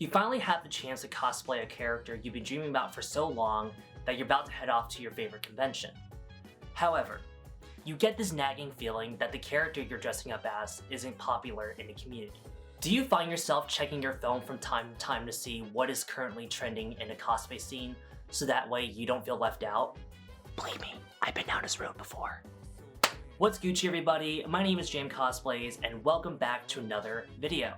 You finally have the chance to cosplay a character you've been dreaming about for so long that you're about to head off to your favorite convention. However, you get this nagging feeling that the character you're dressing up as isn't popular in the community. Do you find yourself checking your phone from time to time to see what is currently trending in the cosplay scene so that way you don't feel left out? Believe me, I've been down this road before. What's Gucci everybody? My name is James Cosplays and welcome back to another video.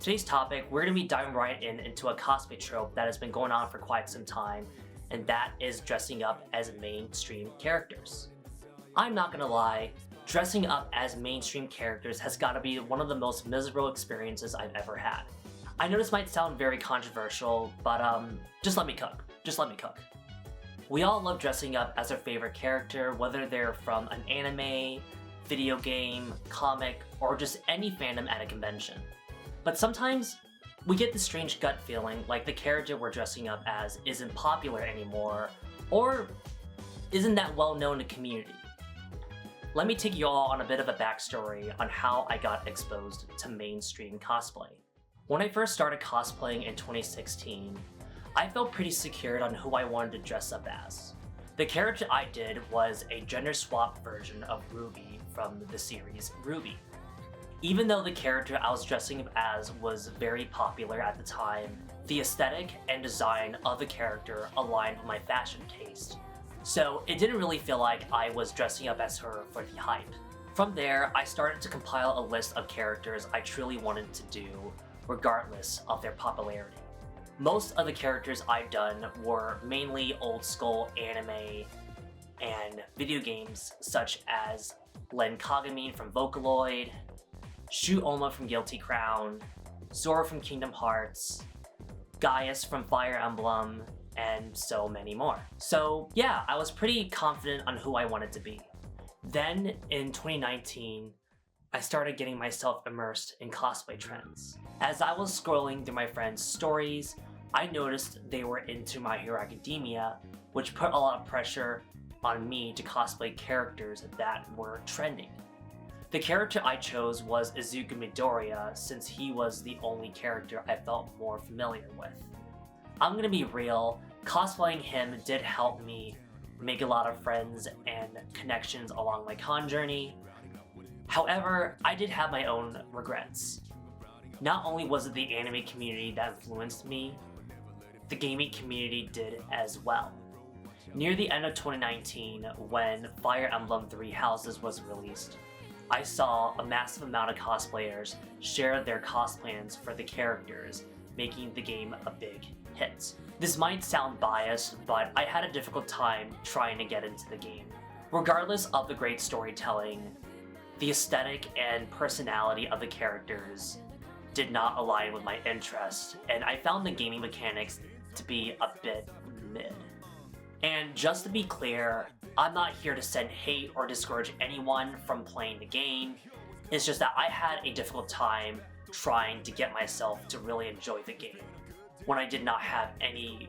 Today's topic, we're going to be diving right into a cosplay trope that has been going on for quite some time, and that is dressing up as mainstream characters. I'm not gonna lie, dressing up as mainstream characters has gotta be one of the most miserable experiences I've ever had. I know this might sound very controversial, but just let me cook. Just let me cook. We all love dressing up as our favorite character, whether they're from an anime, video game, comic, or just any fandom at a convention. But sometimes, we get this strange gut feeling like the character we're dressing up as isn't popular anymore, or isn't that well known in the community. Let me take you all on a bit of a backstory on how I got exposed to mainstream cosplay. When I first started cosplaying in 2016, I felt pretty secured on who I wanted to dress up as. The character I did was a gender swap version of Ruby from the series RWBY. Even though the character I was dressing up as was very popular at the time, the aesthetic and design of the character aligned with my fashion taste. So it didn't really feel like I was dressing up as her for the hype. From there, I started to compile a list of characters I truly wanted to do, regardless of their popularity. Most of the characters I've done were mainly old school anime and video games such as Len Kagami from Vocaloid, Shu Oma from Guilty Crown, Zora from Kingdom Hearts, Gaius from Fire Emblem, and so many more. So yeah, I was pretty confident on who I wanted to be. Then in 2019, I started getting myself immersed in cosplay trends. As I was scrolling through my friends' stories, I noticed they were into My Hero Academia, which put a lot of pressure on me to cosplay characters that were trending. The character I chose was Izuku Midoriya since he was the only character I felt more familiar with. I'm gonna be real, cosplaying him did help me make a lot of friends and connections along my con journey. However, I did have my own regrets. Not only was it the anime community that influenced me, the gaming community did as well. Near the end of 2019, when Fire Emblem Three Houses was released, I saw a massive amount of cosplayers share their cosplans for the characters, making the game a big hit. This might sound biased, but I had a difficult time trying to get into the game. Regardless of the great storytelling, the aesthetic and personality of the characters did not align with my interests, and I found the gaming mechanics to be a bit mid. And just to be clear, I'm not here to send hate or discourage anyone from playing the game. It's just that I had a difficult time trying to get myself to really enjoy the game when I did not have any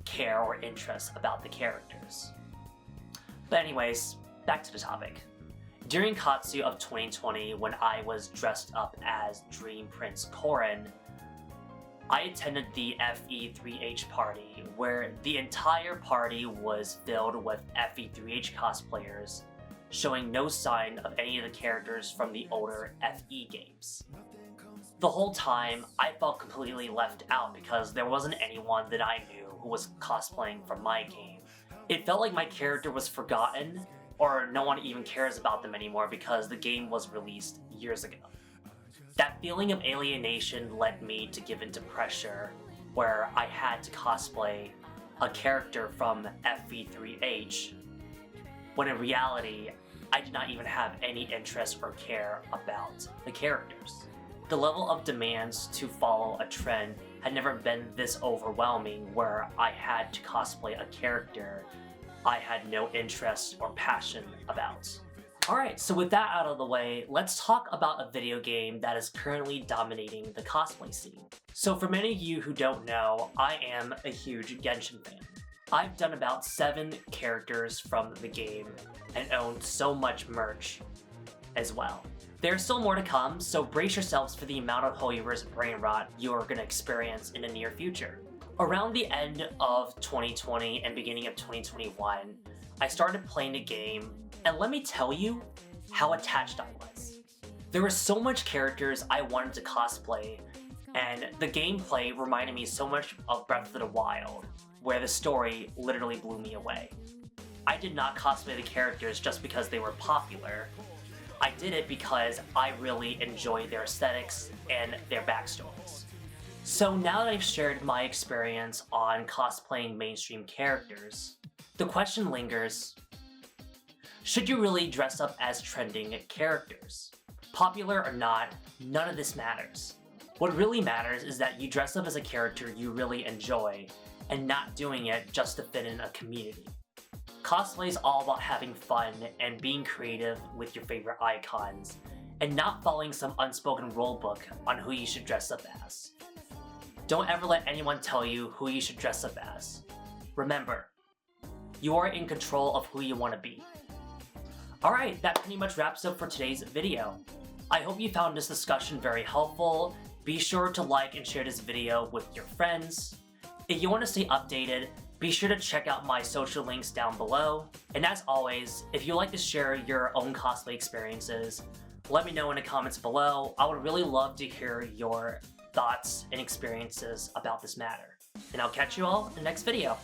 care or interest about the characters. But anyways, back to the topic. During Katsu of 2020, when I was dressed up as Dream Prince Korin, I attended the FE3H party, where the entire party was filled with FE3H cosplayers, showing no sign of any of the characters from the older FE games. The whole time, I felt completely left out because there wasn't anyone that I knew who was cosplaying from my game. It felt like my character was forgotten, or no one even cares about them anymore because the game was released years ago. That feeling of alienation led me to give into pressure, where I had to cosplay a character from FE3H, when in reality, I did not even have any interest or care about the characters. The level of demands to follow a trend had never been this overwhelming, where I had to cosplay a character I had no interest or passion about. Alright, so with that out of the way, let's talk about a video game that is currently dominating the cosplay scene. So for many of you who don't know, I am a huge Genshin fan. I've done about 7 characters from the game and owned so much merch as well. There's still more to come, so brace yourselves for the amount of Hoyoverse brain rot you are going to experience in the near future. Around the end of 2020 and beginning of 2021, I started playing the game, and let me tell you how attached I was. There were so much characters I wanted to cosplay, and the gameplay reminded me so much of Breath of the Wild, where the story literally blew me away. I did not cosplay the characters just because they were popular. I did it because I really enjoyed their aesthetics and their backstories. So now that I've shared my experience on cosplaying mainstream characters, the question lingers, should you really dress up as trending characters? Popular or not, none of this matters. What really matters is that you dress up as a character you really enjoy and not doing it just to fit in a community. Cosplay is all about having fun and being creative with your favorite icons, and not following some unspoken rulebook on who you should dress up as. Don't ever let anyone tell you who you should dress up as. Remember, you are in control of who you want to be. Alright, that pretty much wraps up for today's video. I hope you found this discussion very helpful. Be sure to like and share this video with your friends. If you want to stay updated, be sure to check out my social links down below. And as always, if you'd like to share your own cosplay experiences, let me know in the comments below. I would really love to hear your thoughts and experiences about this matter. And I'll catch you all in the next video.